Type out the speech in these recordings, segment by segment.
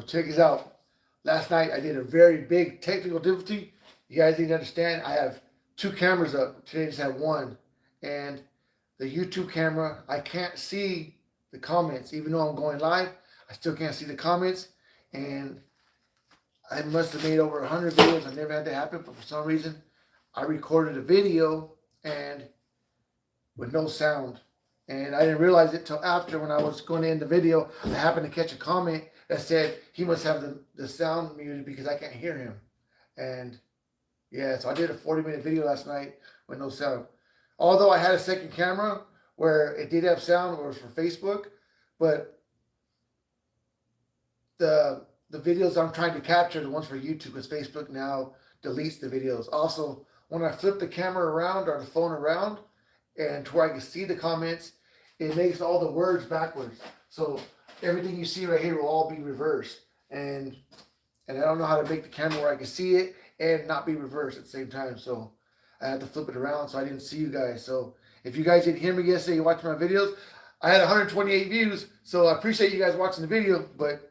check this out. Last night I did a very big technical difficulty. You guys need to understand, I have 2 cameras up. Today I just had 1. And the YouTube camera, I can't see the comments. Even though I'm going live, I still can't see the comments. And I must have made over 100 videos. I've never had that happen, but for some reason, I recorded a video and with no sound. And I didn't realize it till after, when I was going to end the video, I happened to catch a comment that said he must have the sound muted because I can't hear him. And yeah, so I did a 40-minute video last night with no sound. Although I had a second camera where it did have sound, it was for Facebook, but the videos I'm trying to capture, the ones for YouTube, because Facebook now deletes the videos. Also, when I flip the camera around or the phone around and to where I can see the comments, it makes all the words backwards. So everything you see right here will all be reversed. And I don't know how to make the camera where I can see it and not be reversed at the same time. So I had to flip it around so I didn't see you guys. So if you guys didn't hear me yesterday, you watched my videos, I had 128 views. So I appreciate you guys watching the video, but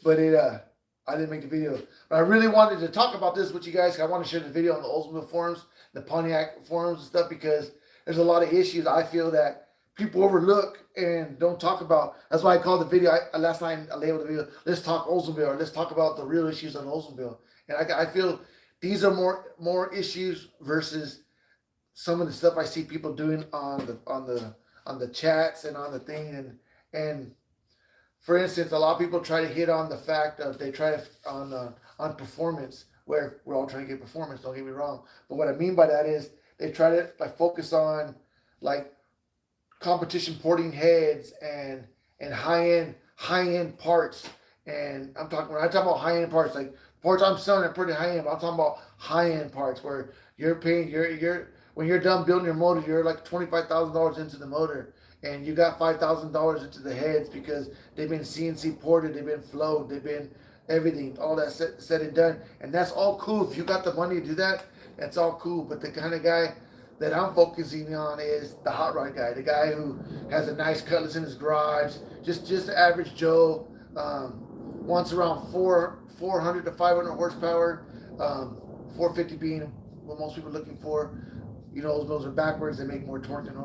I didn't make the video. But I really wanted to talk about this with you guys. I want to share the video on the Oldsmobile forums, the Pontiac forums and stuff, because there's a lot of issues I feel that people overlook and don't talk about. That's why I called the video, last night I labeled the video, let's talk Oldsmobile, or let's talk about the real issues on Oldsmobile. And I feel these are more issues versus some of the stuff I see people doing on the chats and on the thing. And for instance, a lot of people try to hit on the fact of they try to on performance, where we're all trying to get performance, don't get me wrong. But what I mean by that is they try to like focus on like competition porting heads and high-end parts. And when I talk about high-end parts, like parts I'm selling are pretty high-end, but I'm talking about high-end parts where you're paying when you're done building your motor, you're like $25,000 into the motor, and you got $5,000 into the heads because they've been CNC ported, they've been flowed, they've been everything, all that said and done. And that's all cool. If you got the money to do that, that's all cool. But the kind of guy that I'm focusing on is the hot rod guy, the guy who has a nice Cutlass in his garage, just the average Joe, wants around 400 to 500 horsepower, 450 being what most people are looking for. You know, those are backwards. They make more torque than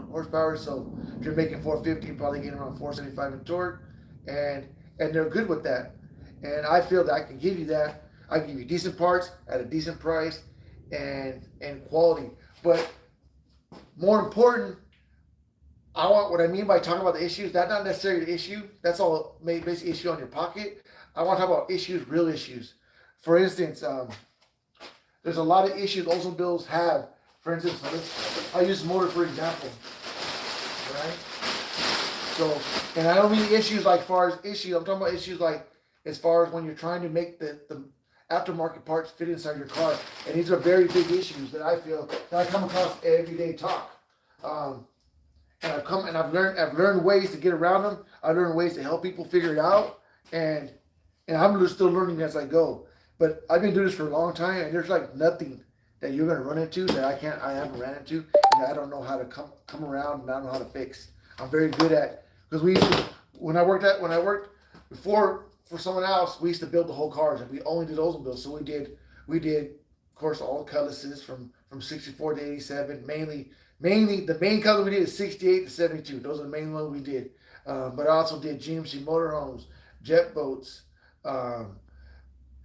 horsepower. So if you're making 450, you're probably getting around 475 in torque, and they're good with that. And I feel that I can give you that. I can give you decent parts at a decent price and quality. But more important, what I mean by talking about the issues, that's not necessarily the issue. That's all basically issue on your pocket. I want to talk about issues, real issues. For instance, there's a lot of issues Oldsmobiles have. For instance, I'll use motor for example, right? So, and I don't mean issues like far as issues. I'm talking about issues like as far as when you're trying to make the aftermarket parts fit inside your car. And these are very big issues that I feel that I come across everyday talk. And I've learned ways to get around them. I've learned ways to help people figure it out. And I'm just still learning as I go. But I've been doing this for a long time, and there's like nothing that you're gonna run into that I haven't ran into, and I don't know how to come around, and I don't know how to fix. I'm very good at, because when I worked before for someone else, we used to build the whole cars, and we only did Oldsmobiles. So we did of course all Cutlasses from 64 to 87, mainly the main color we did is 68 to 72. Those are the main ones we did. But I also did GMC motorhomes, jet boats,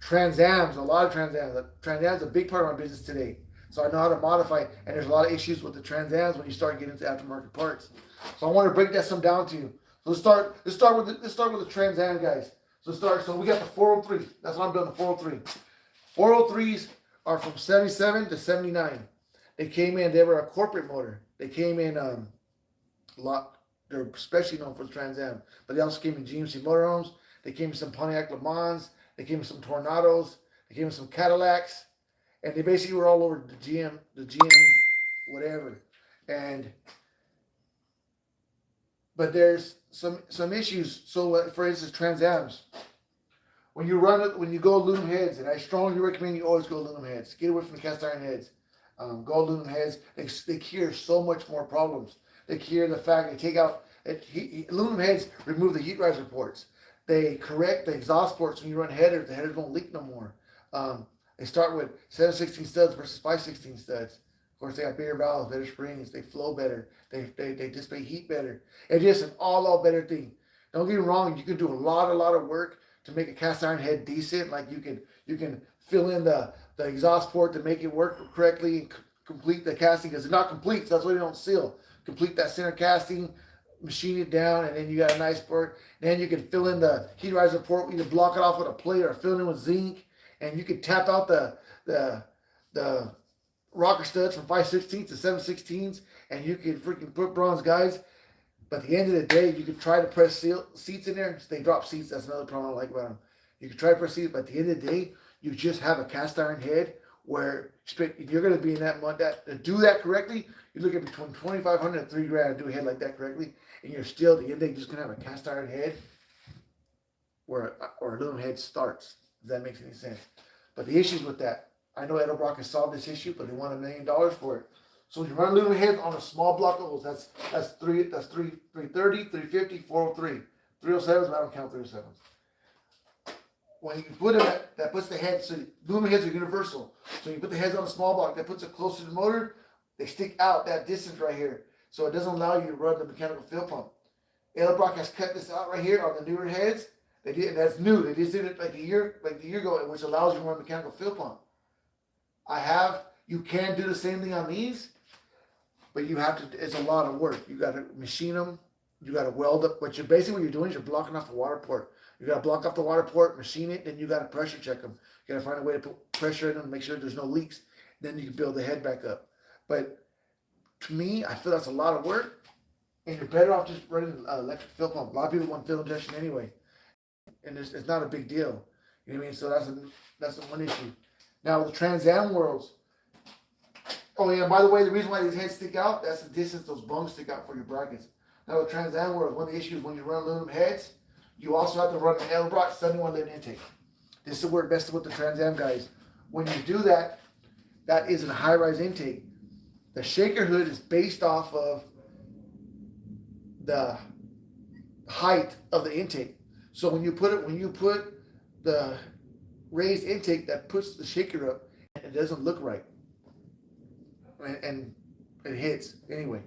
Trans Ams, a lot of Trans Ams. Trans Ams is a big part of my business today. So I know how to modify, and there's a lot of issues with the Trans Ams when you start getting into aftermarket parts. So I want to break that some down to you. So let's start with the Trans Am guys. So we got the 403. That's what I'm doing, the 403. 403s are from 77 to 79. They came in, they were a corporate motor. They came in they're especially known for the Trans Am, but they also came in GMC motorhomes. They came in some Pontiac Le Mans. They came in some Tornados. They came in some Cadillacs, and they basically were all over the GM whatever. But there's some issues. So for instance, Trans Ams. When you go aluminum heads, and I strongly recommend you always go aluminum heads. Get away from the cast iron heads. Go aluminum heads. They cure so much more problems. They cure the fact they take out aluminum heads. Remove the heat riser ports. They correct the exhaust ports when you run headers. The headers don't leak no more. They start with 7/16 studs versus 5/16 studs. Of course, they got bigger valves, better springs. They flow better. They dissipate heat better. It's just an all better thing. Don't get me wrong. You can do a lot of work to make a cast iron head decent. Like you can fill in the exhaust port to make it work correctly and complete the casting, because it's not complete. So that's why they don't seal. Complete that center casting, machine it down, and then you got a nice port. Then you can fill in the heat riser port. Either block it off with a plate or fill it in with zinc, and you can tap out the rocker studs from 5/16 to 7/16, and you can freaking put bronze guides. But at the end of the day, you can try to press seats in there. They drop seats. That's another problem I like about them. You can try to press seats, but at the end of the day, you just have a cast iron head where you're going to be in that month. To do that correctly, you're looking between $2,500 and $3,000 to do a head like that correctly, and you're still at the end of the day just going to have a cast iron head where or aluminum head starts. If that makes any sense. But the issues with that, I know Edelbrock has solved this issue, but they want $1 million for it. So when you run aluminum heads on a small block of holes, that's 330, 350, 403, 307s. But I don't count 307s. When you put them, that puts the heads. So aluminum heads are universal. So you put the heads on a small block, that puts it closer to the motor. They stick out that distance right here, so it doesn't allow you to run the mechanical fill pump. Edelbrock has cut this out right here on the newer heads. They did, and that's new. They just did it like a year ago, which allows you to run a mechanical fill pump. You can do the same thing on these, but you have to. It's a lot of work. You got to machine them. You got to weld up. But basically what you're doing is you're blocking off the water port. You got to block off the water port, machine it, then you got to pressure check them. You got to find a way to put pressure in them, make sure there's no leaks. Then you can build the head back up. But to me, I feel that's a lot of work, and you're better off just running an electric fill pump. A lot of people want fill injection anyway, and it's not a big deal. You know what I mean? So that's the one issue. Now with the Trans Am worlds. Oh yeah, by the way, the reason why these heads stick out, that's the distance those bungs stick out for your brackets. Now with Trans Am worlds, one of the issues when you run aluminum heads, you also have to run an Edelbrock 71 liter intake. This is where it messes with the Trans Am guys. When you do that, that is a high-rise intake. The shaker hood is based off of the height of the intake. So when you put the raised intake, that puts the shaker up, and it doesn't look right, and it hits anyway.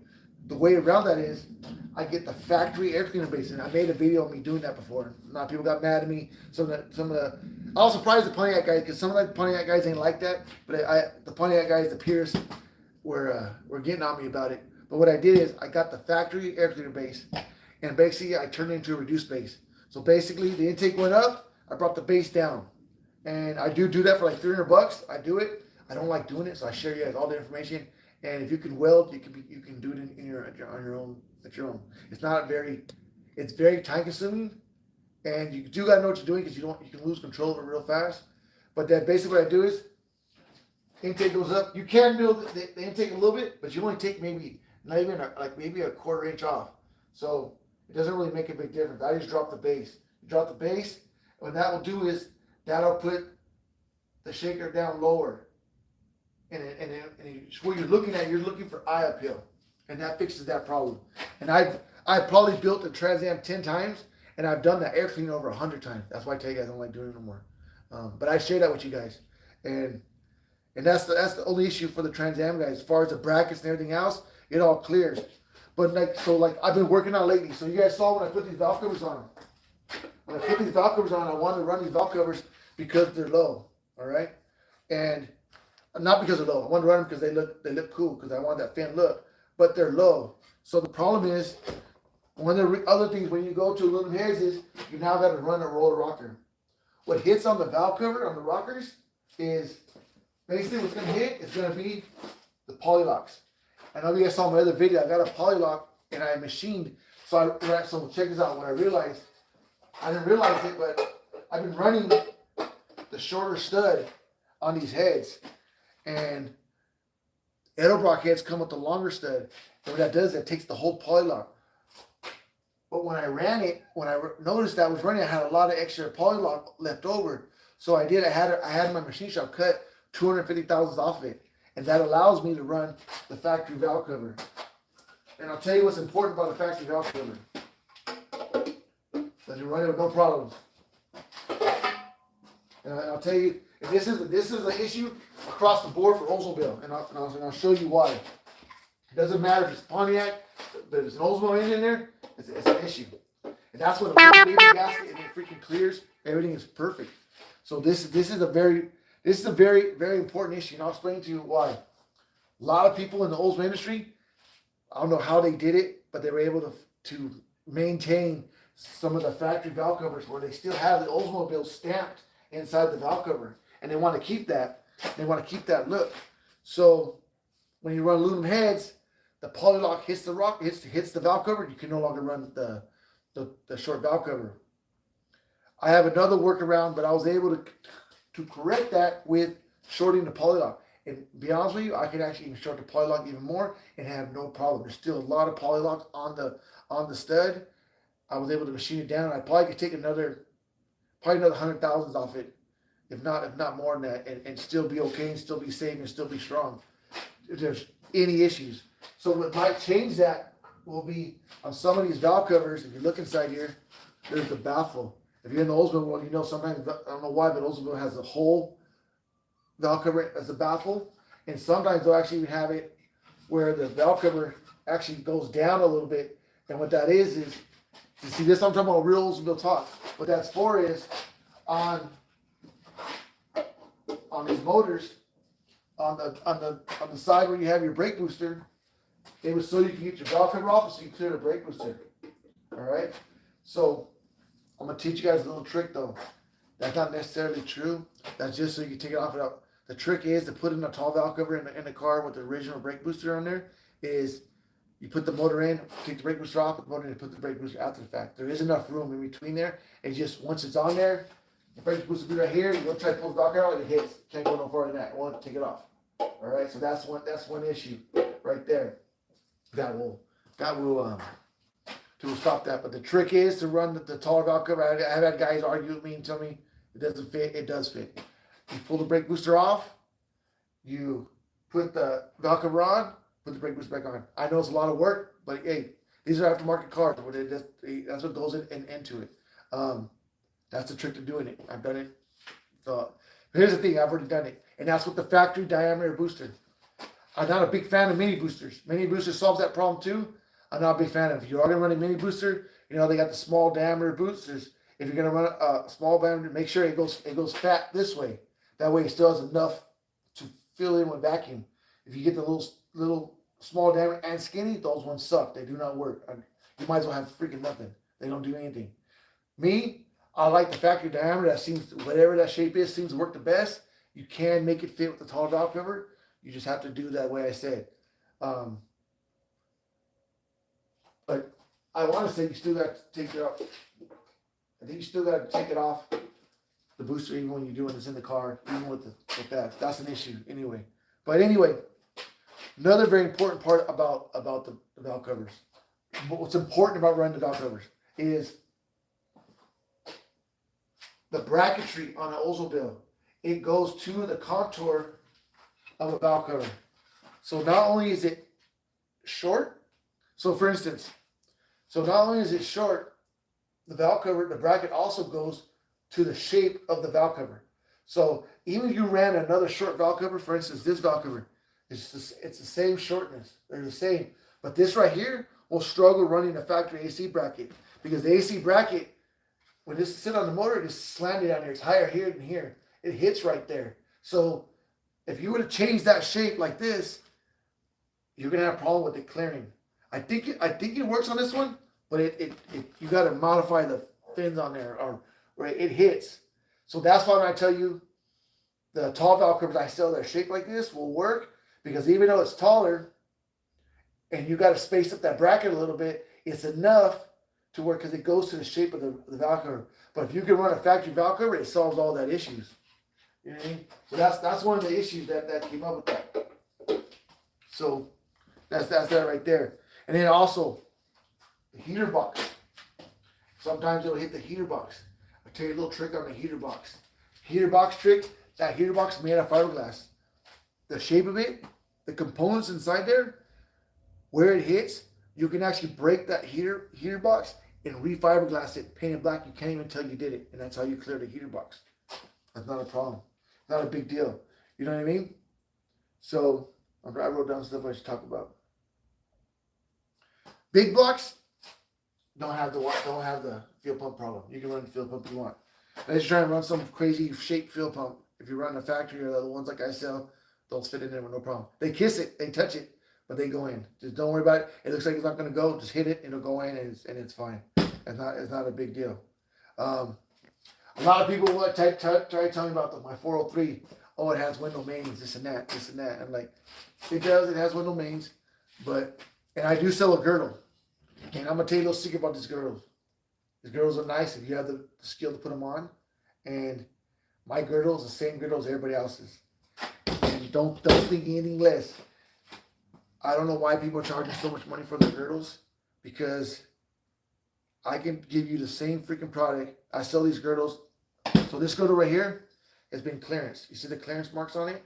The way around that is I get the factory air cleaner base, and I made a video of me doing that before. A lot of people got mad at me. I was surprised the Pontiac guys, because some of the Pontiac guys ain't like that, but the Pontiac guys, the peers, were getting on me about it. But what I did is I got the factory air cleaner base, and basically I turned it into a reduced base. So basically the intake went up, I brought the base down, and I do that for like $300. I do it. I don't like doing it, so I share you guys all the information. And if you can weld, you can do it on your own. It's very time consuming, and you do gotta know what you're doing, because you can lose control of it real fast. But that basically what I do is intake goes up. You can build the intake a little bit, but you only take maybe a quarter inch off. So it doesn't really make a big difference. I just drop the base. You drop the base, and what that will do is that'll put the shaker down lower. And what you're looking for eye uphill, and that fixes that problem. And I've probably built the Trans Am 10 times, and I've done that air cleaner over 100 times. That's why I tell you guys I don't like doing it no more. But I share that with you guys, and that's the only issue for the Trans Am guys. As far as the brackets and everything else, it all clears. But I've been working on lately. So you guys saw when I put these valve covers on. When I put these valve covers on, I wanted to run these valve covers because they're low. All right, and not because they're low. I wanted to run them because they look cool, because I want that fin look. But they're low. So the problem is, one of the other things when you go to aluminum heads is you now got to run a roller rocker. What hits on the valve cover on the rockers is basically what's going to hit is going to be the polylocks. I know you guys saw my other video. I got a polylock and I machined. So check this out. What I realized, I didn't realize it, but I've been running the shorter stud on these heads. And Edelbrock heads come with the longer stud. And what that does, it takes the whole polylock. But when I ran it, when I noticed that I was running, I had a lot of extra polylock left over. So I had my machine shop cut 250 thousandths off of it. And that allows me to run the factory valve cover. And I'll tell you what's important about the factory valve cover. So you run it with no problems. And I'll tell you, and this is an issue across the board for Oldsmobile, and I'll show you why. It doesn't matter if it's Pontiac, but if it's an Oldsmobile engine in there, it's an issue. And that's when the baby gasket and it freaking clears, everything is perfect. So this is a very very important issue, and I'll explain to you why. A lot of people in the Oldsmobile industry, I don't know how they did it, but they were able to maintain some of the factory valve covers where they still have the Oldsmobile stamped inside the valve cover, and they want to keep that. They want to keep that look. So when you run aluminum heads, the polylock hits the valve cover. You can no longer run the short valve cover. I have another workaround, but I was able to correct that with shorting the polylock. And to be honest with you, I can actually even short the polylock even more and have no problem. There's still a lot of polylocks on the stud. I was able to machine it down. I probably could take another 100,000 off it, if not more than that, and still be okay, and still be safe, and still be strong if there's any issues. So what might change that will be on some of these valve covers. If you look inside here, there's the baffle. If you're in the Oldsmobile one, you know sometimes, I don't know why, but Oldsmobile has a whole valve cover as a baffle, and sometimes they'll actually have it where the valve cover actually goes down a little bit. And what that is you see this, I'm talking about real Oldsmobile talk. What that's for is on these motors, on the side where you have your brake booster, it was so you can get your valve cover off, so you can clear the brake booster. All right. So I'm gonna teach you guys a little trick though. That's not necessarily true. That's just so you can take it off. The trick is to put in a tall valve cover in the car with the original brake booster on there. Is you put the motor in, take the brake booster off, put the motor in, and put the brake booster after the fact. There is enough room in between there. It's just once it's on there, the brake booster will be right here. You go try to pull the valve cover out, it hits. Can't go no farther than that. It won't take it off. All right. So that's one issue right there. That will stop that. But the trick is to run the taller valve cover. I've had guys argue with me and tell me it doesn't fit. It does fit. You pull the brake booster off, you put the valve cover on, put the brake booster back on. I know it's a lot of work, but hey, these are aftermarket cars. That's what goes into it. That's the trick to doing it. I've done it. So here's the thing, I've already done it. And that's with the factory diameter booster. I'm not a big fan of mini boosters. Mini booster solves that problem too. I'm not a big fan of. If you are going to run a mini booster, you know, they got the small diameter boosters. If you're going to run a small diameter, make sure it goes fat this way. That way it still has enough to fill in with vacuum. If you get the little small diameter and skinny, those ones suck. They do not work. You might as well have freaking nothing. They don't do anything. Me, I like the factory diameter. That seems, whatever that shape is, seems to work the best. You can make it fit with the tall valve cover. You just have to do that way I said. But I want to say you still got to take it off. I think you still got to take it off the booster even when you're doing this in the car, even with that. That's an issue anyway. But anyway, another very important part about the valve covers. What's important about running the valve covers is the bracketry on an Oldsmobile. It goes to the contour of a valve cover. So not only is it short, so for instance, not only is it short, the valve cover, the bracket also goes to the shape of the valve cover. So even if you ran another short valve cover, for instance, this valve cover, it's the same shortness. They're the same. But this right here will struggle running a factory AC bracket because the AC bracket, when this sits on the motor, it's slanted down here. It's higher here than here. It hits right there. So if you were to change that shape like this, you're gonna have a problem with it clearing. I think it works on this one, but you got to modify the fins on there, or where it hits. So that's why when I tell you the tall valve covers I sell that are shaped like this will work, because even though it's taller and you got to space up that bracket a little bit, it's enough to work because it goes to the shape of the valve cover. But if you can run a factory valve cover, it solves all that issues. You know what I mean? So that's one of the issues that came up with that. So that's that right there. And then also the heater box. Sometimes it'll hit the heater box. I'll tell you a little trick on the heater box. Heater box trick, that heater box is made out of fiberglass. The shape of it, the components inside there, where it hits, you can actually break that heater box and refiberglass it, paint it black. You can't even tell you did it, and that's how you clear the heater box. That's not a problem. Not a big deal. You know what I mean? So I wrote down stuff I should talk about. Big blocks don't have the fuel pump problem. You can run the fuel pump you want. Unless you're trying to run some crazy shaped fuel pump. If you run a factory or the ones like I sell, those fit in there with no problem. They kiss it, they touch it, but they go in. Just don't worry about it. It looks like it's not going to go. Just hit it, it'll go in, and it's fine. It's not a big deal. A lot of people will try to tell me about my 403. Oh, it has window mains, this and that, this and that. I'm like, it does. It has window mains, and I do sell a girdle. And I'm gonna tell you a little secret about these girdles. These girdles are nice if you have the skill to put them on. And my girdle is the same girdle as everybody else's. And don't think anything less. I don't know why people are charging so much money for their girdles, because I can give you the same freaking product. I sell these girdles. So this girdle right here has been clearanced. You see the clearance marks on it?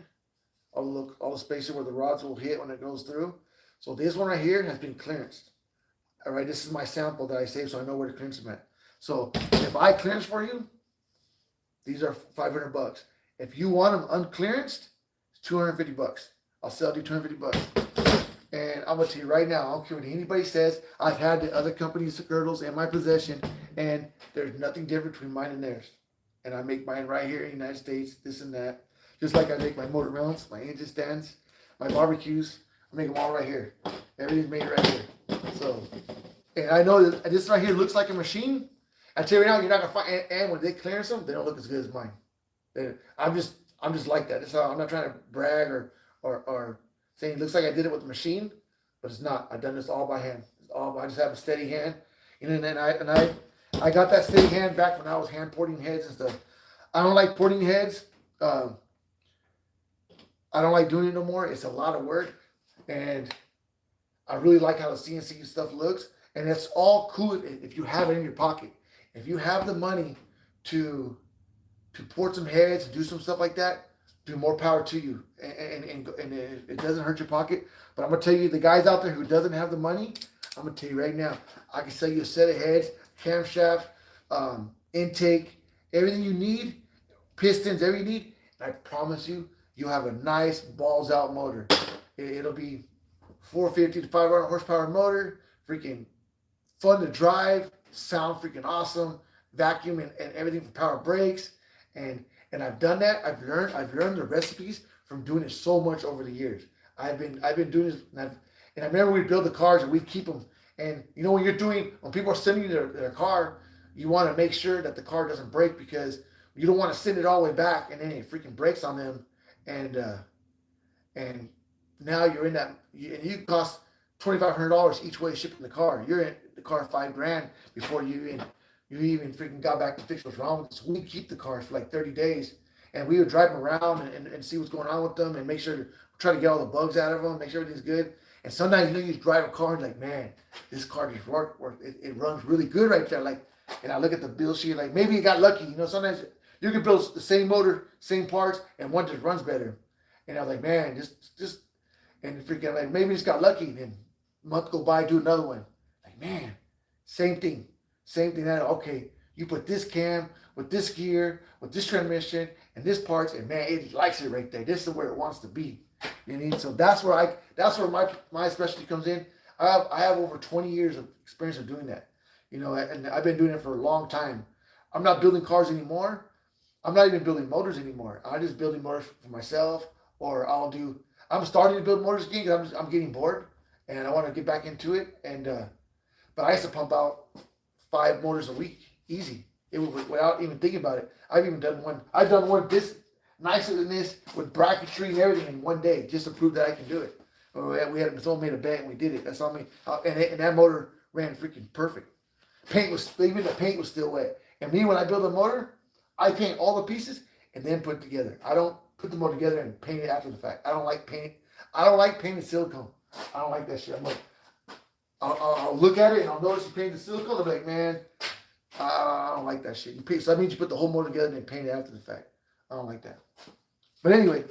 All the spaces where the rods will hit when it goes through. So this one right here has been clearanced. All right, this is my sample that I saved, so I know where to clearance them at. So if I clearance for you, these are $500. If you want them unclearanced, it's $250. I'll sell you $250. And I'm gonna tell you right now, I don't care what anybody says. I've had the other companies' girdles in my possession, and there's nothing different between mine and theirs. And I make mine right here in the United States, this and that. Just like I make my motor mounts, my engine stands, my barbecues. I make them all right here. Everything's made right here. So, and I know that this right here looks like a machine. I tell you right now, you're not gonna find. And when they clearance them, they don't look as good as mine. I'm just like that. That's how, I'm not trying to brag or saying it looks like I did it with the machine, but it's not. I've done this all by hand. I just have a steady hand, and then I got that steady hand back when I was hand porting heads and stuff. I don't like porting heads. I don't like doing it no more. It's a lot of work, and I really like how the CNC stuff looks. And it's all cool if you have it in your pocket. If you have the money to port some heads and do some stuff like that, do more power to you. And it doesn't hurt your pocket. But I'm going to tell you, the guys out there who doesn't have the money, I'm going to tell you right now, I can sell you a set of heads, camshaft, intake, everything you need, pistons, everything you need. And I promise you, you'll have a nice balls out motor. It'll be 450 to 500 horsepower motor, freaking fun to drive, sound freaking awesome, vacuum and everything for power brakes. And I've done that. I've learned the recipes from doing it so much over the years. I've been doing this, and I remember we'd build the cars and we'd keep them. And you know, when people are sending you their car, you want to make sure that the car doesn't break, because you don't want to send it all the way back and then it freaking breaks on them. And now you're in that, and you cost $2,500 each way shipping the car. You're in the car $5,000 before you even freaking got back to fix what's wrong with it. So we keep the cars for like 30 days, and we would drive them around and see what's going on with them, and make sure to try to get all the bugs out of them, make sure everything's good. And sometimes, you just drive a car and like, man, this car just it runs really good right there. Like, and I look at the build sheet, like maybe you got lucky. Sometimes you can build the same motor, same parts, and one just runs better. And I was like, man, just and freaking like maybe just got lucky. And then a month go by, do another one. Like, man, same thing. That, okay, you put this cam with this gear, with this transmission, and this parts, and man, it likes it right there. This is where it wants to be. So that's where my specialty comes in. I have over 20 years of experience of doing that. And I've been doing it for a long time. I'm not building cars anymore. I'm not even building motors anymore. I'm just building motors for myself, or I'm starting to build motors again because I'm getting bored and I want to get back into it. But I used to pump out 5 motors a week, easy. It was without even thinking about it. I've done one this nicer than this with bracketry and everything in one day, just to prove that I can do it. Someone made a bet and we did it. That's all me. And that motor ran freaking perfect. Even the paint was still wet. And me, when I build a motor, I paint all the pieces and then put it together. I don't put the motor together and paint it after the fact. I don't like painted silicone. I don't like that shit. I'll look at it and I'll notice you painted silicone. I'll be like, man, I don't like that shit. So that means you put the whole motor together and then paint it after the fact. I don't like that. But anyway,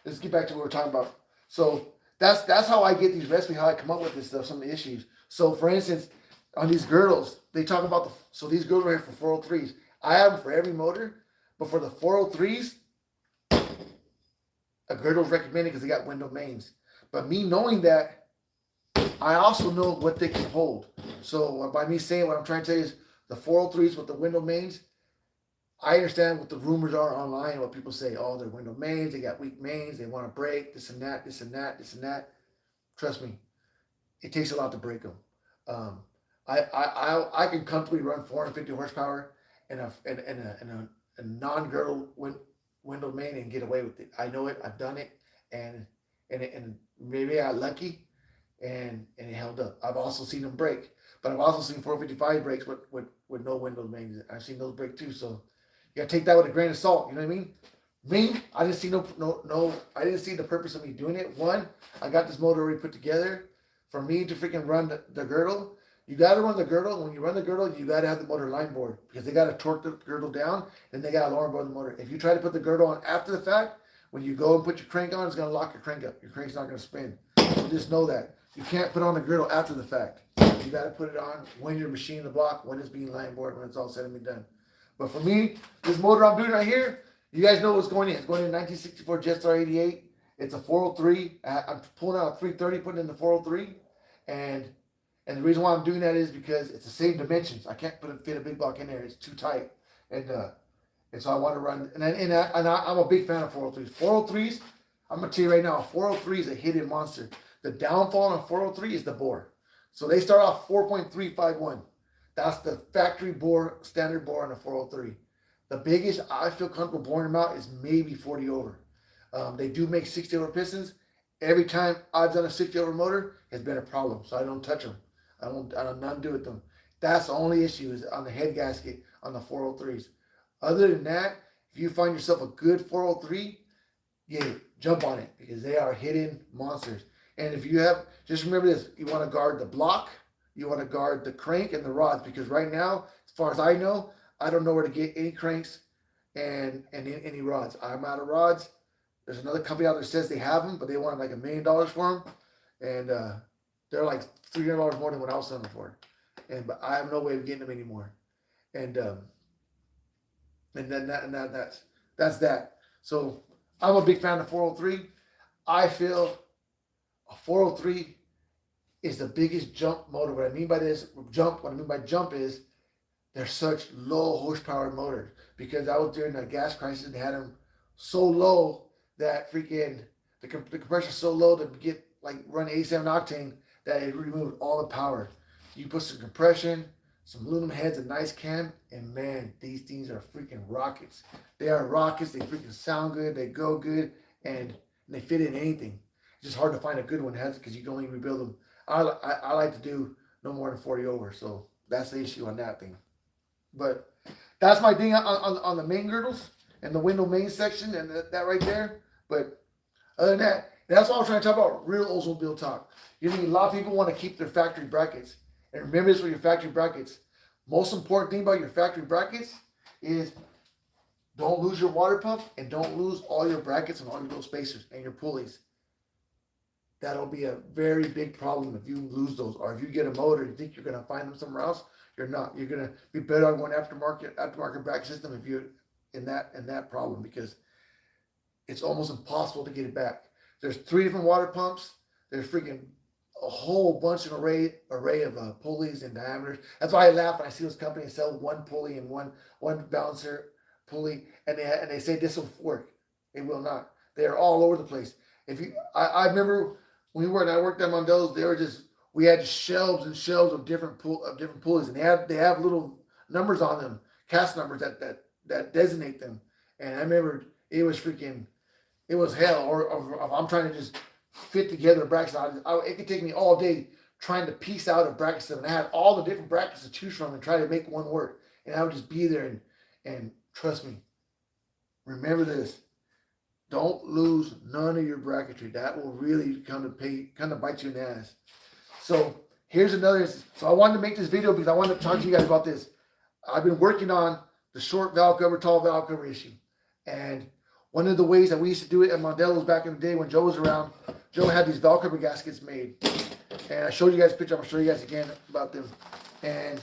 let's get back to what we're talking about. So that's how I get these recipes, how I come up with this stuff, some of the issues. So for instance, on these girdles, they talk about so these girdles are here for 403s. I have them for every motor, but for the 403s, a girdle is recommended because they got window mains. But me knowing that, I also know what they can hold. So by me saying what I'm trying to tell you is the 403s with the window mains, I understand what the rumors are online, what people say, oh, they're window mains, they got weak mains, they want to break, this and that, this and that, this and that. Trust me, it takes a lot to break them. I can comfortably run 450 horsepower in a non-girdle window main and get away with it. I know it, I've done it, and maybe I got lucky and it held up. I've also seen them break, but I've also seen 455 breaks with no window mains. I've seen those break too, so you gotta take that with a grain of salt, you know what I mean? Me, I didn't see I didn't see the purpose of me doing it. One, I got this motor already put together. For me to freaking run the girdle, you gotta run the girdle. When you run the girdle, you gotta have the motor line board because they gotta torque the girdle down and they gotta lower board the motor. If you try to put the girdle on after the fact, when you go and put your crank on, it's gonna lock your crank up. Your crank's not gonna spin. So just know that. You can't put on the girdle after the fact. You gotta put it on when you're machining the block, when it's being line board, when it's all said and done. But for me, this motor I'm doing right here, you guys know what's going in. It's going in 1964 Jetstar 88. It's a 403. I'm pulling out a 330, putting in the 403. And the reason why I'm doing that is because it's the same dimensions. I can't fit a big block in there. It's too tight. And so I want to run. I'm a big fan of 403s. 403s, I'm going to tell you right now, 403 is a hidden monster. The downfall on 403 is the bore. So they start off 4.351. That's the factory bore, standard bore on a 403. The biggest I feel comfortable boring them out is maybe 40 over. They do make 60 over pistons. Every time I've done a 60 over motor, it's been a problem. So I don't touch them. I don't nothing to do with them. That's the only issue is on the head gasket on the 403s. Other than that, if you find yourself a good 403, yeah, jump on it because they are hidden monsters. And if you have, just remember this, you want to guard the block, you want to guard the crank and the rods because right now, as far as I know, I don't know where to get any cranks and any rods. I'm out of rods. There's another company out there that says they have them, but they want like $1 million for them. And they're like $300 more than what I was selling them for. But I have no way of getting them anymore. And that's that. So I'm a big fan of 403. I feel a 403 is the biggest jump motor. What I mean by jump is they're such low horsepower motors because I was during the gas crisis and they had them so low that freaking the compressor's so low to get run 87 octane that it removed all the power. You put some compression, some aluminum heads, a nice cam, and man, these things are freaking rockets. They are rockets. They freaking sound good. They go good, and they fit in anything. It's just hard to find a good one because you can only rebuild them. I like to do no more than 40 over, so that's the issue on that thing. But that's my thing on the main girdles and the window main section and that right there. But other than that, that's all I'm trying to talk about, real Oldsmobile talk. You know, a lot of people want to keep their factory brackets. And remember this with your factory brackets. Most important thing about your factory brackets is don't lose your water pump and don't lose all your brackets and all your little spacers and your pulleys. That'll be a very big problem if you lose those. Or if you get a motor and you think you're going to find them somewhere else, you're not. You're going to be better on one aftermarket bracket system if you're in that problem because it's almost impossible to get it back. There's 3 different water pumps. There's freaking a whole bunch of array of pulleys and diameters. That's why I laugh when I see those companies sell one pulley and one balancer pulley, and they say this will work. It will not. They are all over the place. I remember when I worked at Mondellos, we had shelves and shelves of different pulleys, and they have little numbers on them, cast numbers that designate them. And I remember it was hell. Or if I'm trying to just fit together a bracket, it could take me all day trying to piece out a bracket system. And I had all the different brackets to choose from and try to make one work. And I would just be there and trust me. Remember this. Don't lose none of your bracketry. That will really kind of bite you in the ass. So here's another. So I wanted to make this video because I wanted to talk to you guys about this. I've been working on the short valve cover, tall valve cover issue. And one of the ways that we used to do it at Mondello's back in the day when Joe was around, Joe had these valve cover gaskets made. And I showed you guys a picture. I'm going to show you guys again about them. And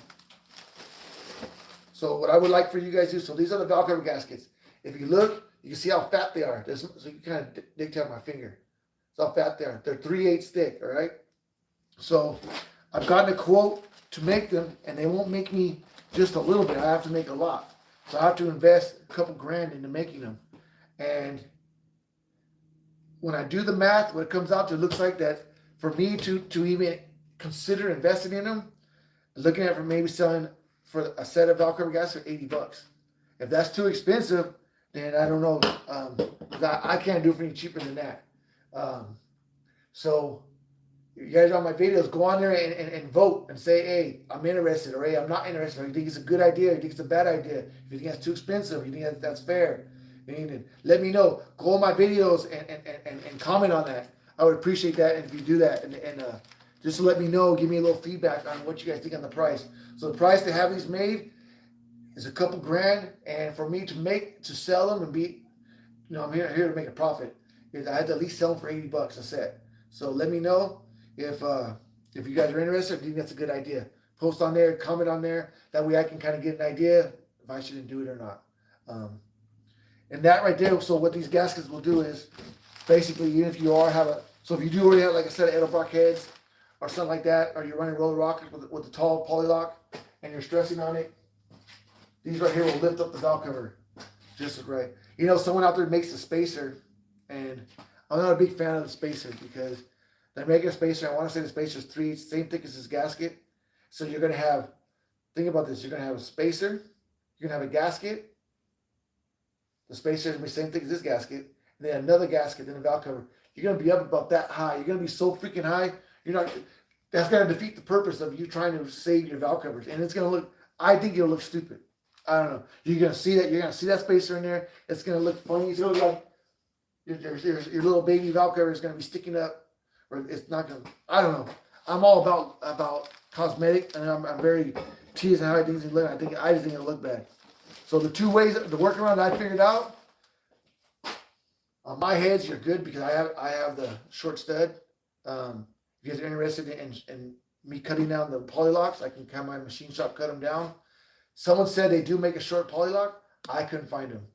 so what I would like for you guys to do, so these are the valve cover gaskets. If you look, you can see how fat they are. So you can kind of dictate my finger. That's how fat they are. They're 3/8 thick, all right? So I've gotten a quote to make them, and they won't make me just a little bit. I have to make a lot. So I have to invest a couple grand into making them. And when I do the math, what it comes out to, it looks like that for me to even consider investing in them, looking at for maybe selling for a set of valve cover gaskets for $80. If that's too expensive, then I don't know. I can't do it for any cheaper than that. So you guys on my videos, go on there and vote and say, hey, I'm interested, or hey, I'm not interested, or you think it's a good idea, or you think it's a bad idea, if you think it's too expensive, or you think that's fair. And let me know. Go on my videos and comment on that. I would appreciate that if you do that. And just to let me know, give me a little feedback on what you guys think on the price. So the price to have these made is a couple grand, and for me to sell them and be, I'm here to make a profit. I had to at least sell them for $80 a set. So let me know if you guys are interested. I think that's a good idea. Post on there, comment on there. That way I can kind of get an idea if I should do it or not. And that right there. So what these gaskets will do is basically, even if you if you do already have like a set of Edelbrock heads or something like that, or you're running roller rockets with the tall polylock and you're stressing on it, these right here will lift up the valve cover just right. Someone out there makes a spacer, and I'm not a big fan of the spacer because they're making a spacer. I want to say the spacer is same thick as this gasket. So you're going to have, think about this, you're going to have a spacer, you're going to have a gasket. The spacer is going to be the same thick as this gasket, and then another gasket, then a valve cover. You're going to be up about that high. You're going to be so freaking high. That's going to defeat the purpose of you trying to save your valve covers. And it's going to look, I think it'll look stupid. I don't know. You're going to see that. You're going to see that spacer in there. It's going to look funny. It's going to look like your little baby valve cover is going to be sticking up. Or it's not going to, I don't know. I'm all about cosmetic, and I'm very teased on how I think it look. I just think it'll look bad. So the two ways, the workaround I figured out, on my heads, you're good because I have the short stud. If you guys are interested in me cutting down the polylocks, I can come my machine shop, cut them down. Someone said they do make a short polylock. I couldn't find them.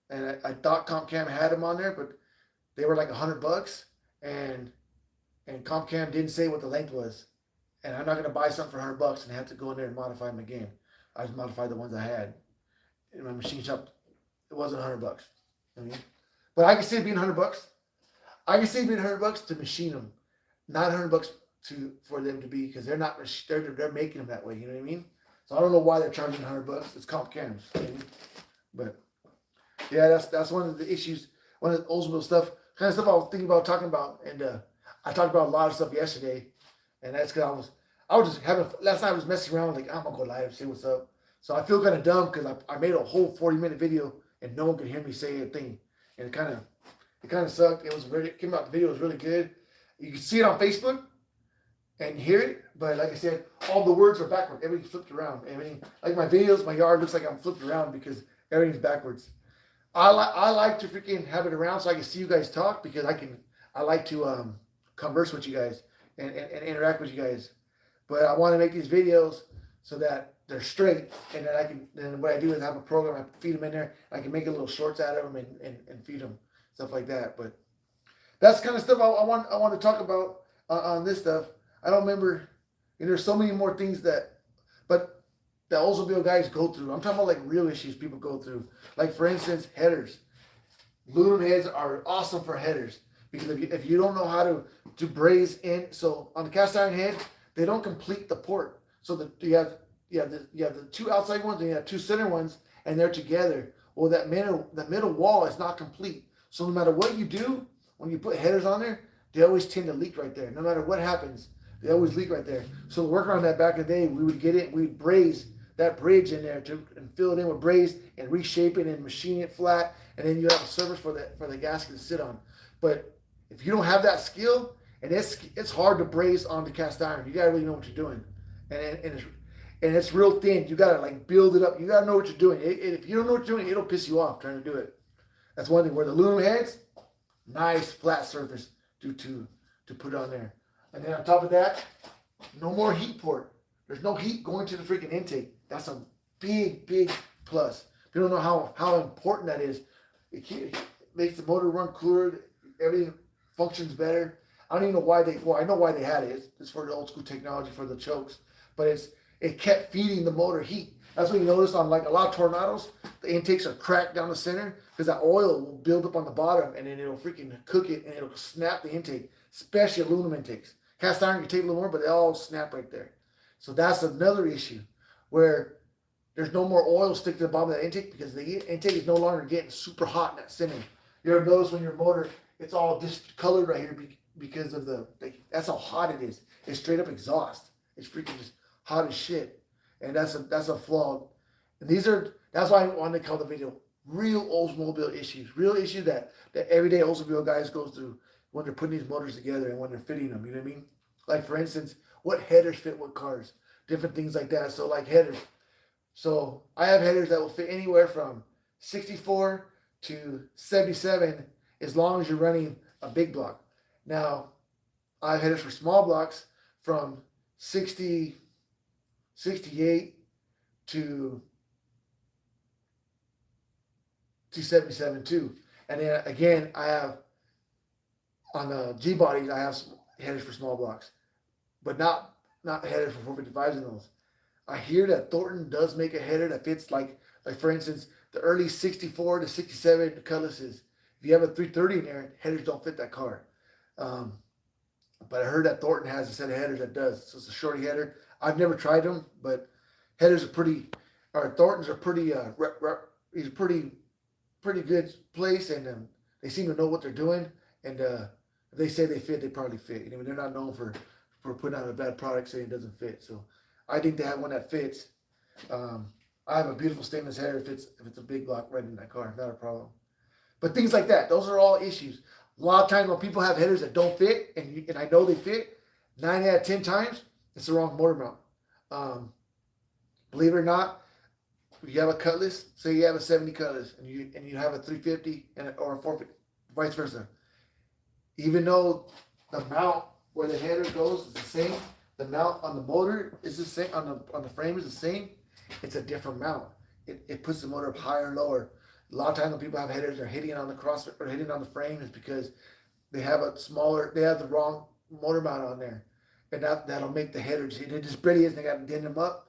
And I thought CompCam had them on there, but they were like $100. And CompCam didn't say what the length was. And I'm not going to buy something for $100 and have to go in there and modify them again. I just modified the ones I had. In my machine shop, it wasn't $100. But I can see it being $100. I can see it being $100 to machine them, not $100 for them to be, because they're making them that way. You know what I mean? So I don't know why they're charging $100. It's CompCams. But yeah, that's one of the issues. One of the Oldsmobile stuff, kind of stuff I was thinking about talking about, and I talked about a lot of stuff yesterday, and that's because I was just having, last night I was messing around like, I'm gonna go live and see what's up. So I feel kind of dumb because I made a whole 40-minute video and no one could hear me say a thing, and it kind of sucked. It came out. The video was really good. You can see it on Facebook and hear it, but like I said, all the words are backward. Everything's flipped around. Everything, like my videos, my yard looks like I'm flipped around because everything's backwards. I like to freaking have it around so I can see you guys talk, because I like to converse with you guys and interact with you guys. But I want to make these videos so that they're straight, and then what I do is have a program, I feed them in there, I can make a little shorts out of them and feed them, stuff like that. But that's kind of stuff I want to talk about on this stuff. I don't remember, there's so many more things but the Oldsmobile guys go through. I'm talking about like real issues people go through. Like for instance, headers. Aluminum heads are awesome for headers, because if you don't know how to braze in, so on the cast iron head, they don't complete the port. So you have the two outside ones and you have two center ones, and they're together. Well, the middle wall is not complete. So no matter what you do, when you put headers on there, they always tend to leak right there. No matter what happens, they always leak right there. So to work on that back in the day, we would get it, we'd braze that bridge in there and fill it in with braze and reshape it and machine it flat, and then you have a surface for the gasket to sit on. But if you don't have that skill, and it's hard to braze on the cast iron, you gotta really know what you're doing, and it's real thin. You gotta like build it up. You gotta know what you're doing. If you don't know what you're doing, it'll piss you off trying to do it. That's one thing. Where the aluminum heads, nice flat surface to put on there. And then on top of that, no more heat port. There's no heat going to the freaking intake. That's a big plus. People don't know how important that is. It makes the motor run cooler. Everything functions better. I don't even know why I know why they had it. It's for the old school technology for the chokes. But it kept feeding the motor heat. That's what you notice on like a lot of tornadoes. The intakes are cracked down the center because that oil will build up on the bottom and then it'll freaking cook it and it'll snap the intake, especially aluminum intakes. Cast iron can take a little more, but they all snap right there. So that's another issue where there's no more oil stick to the bottom of that intake because the intake is no longer getting super hot in that center. You ever notice when your motor, it's all discolored right here because of that's how hot it is. It's straight up exhaust. It's freaking just hot as shit. And that's a flaw. And that's why I wanted to call the video real Oldsmobile issues. Real issues that everyday Oldsmobile guys go through when they're putting these motors together and when they're fitting them. You know what I mean? Like for instance, what headers fit what cars. Different things like that. So like headers. So I have headers that will fit anywhere from 64 to 77 as long as you're running a big block. Now, I have headers for small blocks from 68 to 77 too. And then again, I have on the G bodies, I have headers for small blocks, but not headers for 455s in those. I hear that Thornton does make a header that fits like for instance, the early 64 to 67 Cutlasses. If you have a 330 in there, headers don't fit that car. But I heard that Thornton has a set of headers that does. So it's a shorty header. I've never tried them, but headers are Thorntons are pretty, he's a pretty good place, and they seem to know what they're doing. And if they say they fit, they probably fit. You know, they're not known for putting out a bad product saying it doesn't fit. So I think they have one that fits. I have a beautiful stainless header if it's a big block right in that car, not a problem. But things like that, those are all issues. A lot of times when people have headers that don't fit, and I know they fit, 9 out of 10 times, it's the wrong motor mount. Believe it or not, if you have a Cutlass, say you have a 70 Cutlass, and you have a 350 or a 450, vice versa. Even though the mount where the header goes is the same, the mount on the motor is the same, on the frame is the same, it's a different mount. It puts the motor up higher or lower. A lot of times when people have headers, they're hitting on the cross or hitting on the frame is because they have the wrong motor mount on there. And that'll make the headers, they just barely is, they got to dent them up.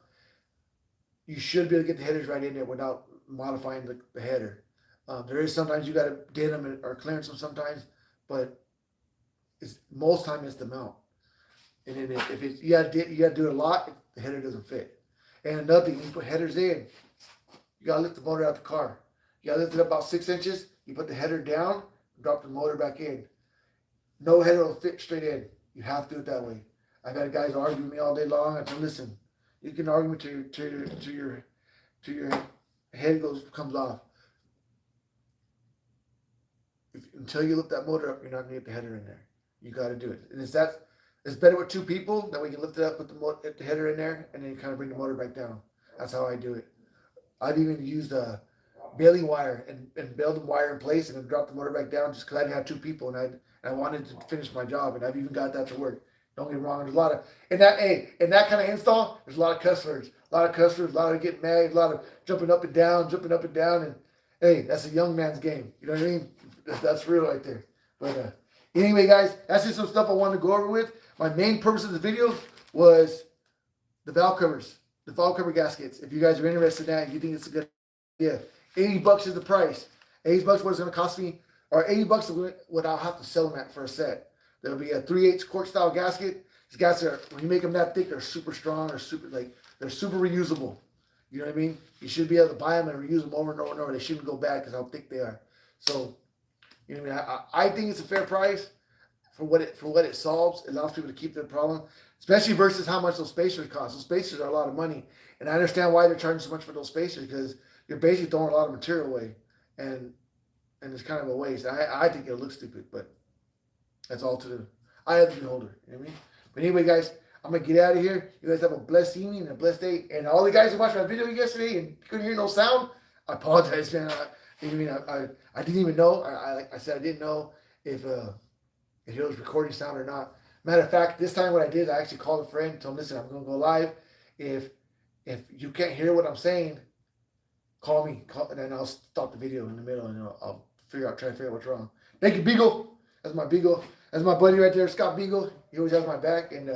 You should be able to get the headers right in there without modifying the header. There is sometimes you got to dent them or clearance them sometimes, but most time it's the mount. And then if you got to do it a lot, the header doesn't fit. And another thing, you put headers in, you got to lift the motor out the car. You got to lift it up about 6 inches. You put the header down, drop the motor back in. No header will fit straight in. You have to do it that way. I've had guys argue with me all day long. I said, listen, you can argue to your head comes off. Until you lift that motor up, you're not going to get the header in there. You got to do it. And it's better with 2 people. That way you can lift it up with the header in there, and then you kind of bring the motor back down. That's how I do it. I've even used a baling wire and bailed the wire in place and then dropped the motor back down just because I didn't have 2 people and I wanted to finish my job, and I've even got that to work. Don't get me wrong. There's a lot of in that kind of install. There's a lot of customers, a lot of getting mad, a lot of jumping up and down, and hey, that's a young man's game. You know what I mean? That's real right there. But anyway, guys, that's just some stuff I wanted to go over with. My main purpose of the video was the valve covers, the valve cover gaskets. If you guys are interested in that, you think it's a good idea. $80 is the price. $80 what it's going to cost me, or $80 is what I'll have to sell them at for a set. There'll be a 3/8 quart style gasket. These gaskets when you make them that thick, they're super strong, they're super reusable. You know what I mean? You should be able to buy them and reuse them over and over and over. They shouldn't go bad because how thick they are. So, you know what I mean? I think it's a fair price for what it solves. It allows people to keep their problem, especially versus how much those spacers cost. Those spacers are a lot of money, and I understand why they're charging so much for those spacers because you're basically throwing a lot of material away, and it's kind of a waste. I think it'll look stupid, but that's all to the eye of the beholder. You know what I mean? But anyway, guys, I'm gonna get out of here. You guys have a blessed evening and a blessed day. And all the guys who watched my video yesterday and couldn't hear no sound, I apologize, man. I didn't even know. Like I said, I didn't know if it was recording sound or not. Matter of fact, this time what I did, I actually called a friend, told him, listen, I'm gonna go live, If you can't hear what I'm saying, call me, and then I'll stop the video in the middle, and I'll try to figure out what's wrong. Thank you, Beagle. That's my Beagle. That's my buddy right there, Scott Beagle. He always has my back, and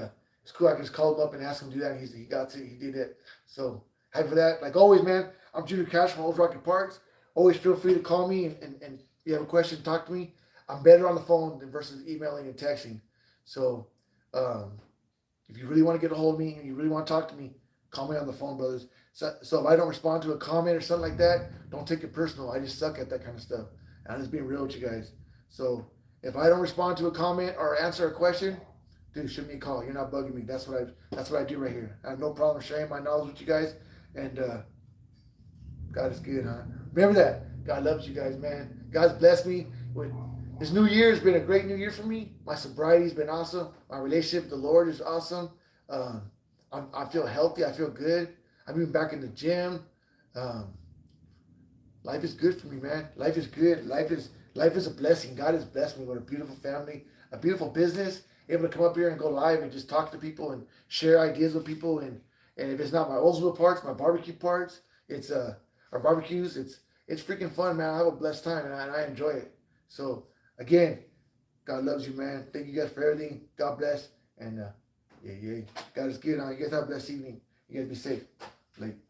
it's cool. I can just call him up and ask him to do that, and he got it. He did it. So happy for that. Like always, man, I'm Junior Cash from OLDSROCKETPARTS. Always feel free to call me, and if you have a question, talk to me. I'm better on the phone than versus emailing and texting. So if you really want to get a hold of me and you really want to talk to me, call me on the phone, brothers. So if I don't respond to a comment or something like that, don't take it personal. I just suck at that kind of stuff. And I'm just being real with you guys. So if I don't respond to a comment or answer a question, dude, shoot me a call. You're not bugging me. That's what I do right here. I have no problem sharing my knowledge with you guys. And God is good, huh? Remember that. God loves you guys, man. God's blessed me with this new year. Has been a great new year for me. My sobriety's been awesome. My relationship with the Lord is awesome. I feel healthy. I feel good. I've been back in the gym. Life is good for me, man. Life is good. Life is a blessing. God has blessed me with a beautiful family, a beautiful business, able to come up here and go live and just talk to people and share ideas with people. And if it's not my Oldsmobile parts, my barbecue parts, it's our barbecues. It's freaking fun, man. I have a blessed time and I enjoy it. So again, God loves you, man. Thank you guys for everything. God bless. And yeah. God is good. You guys have a blessed evening. You guys be safe. Later.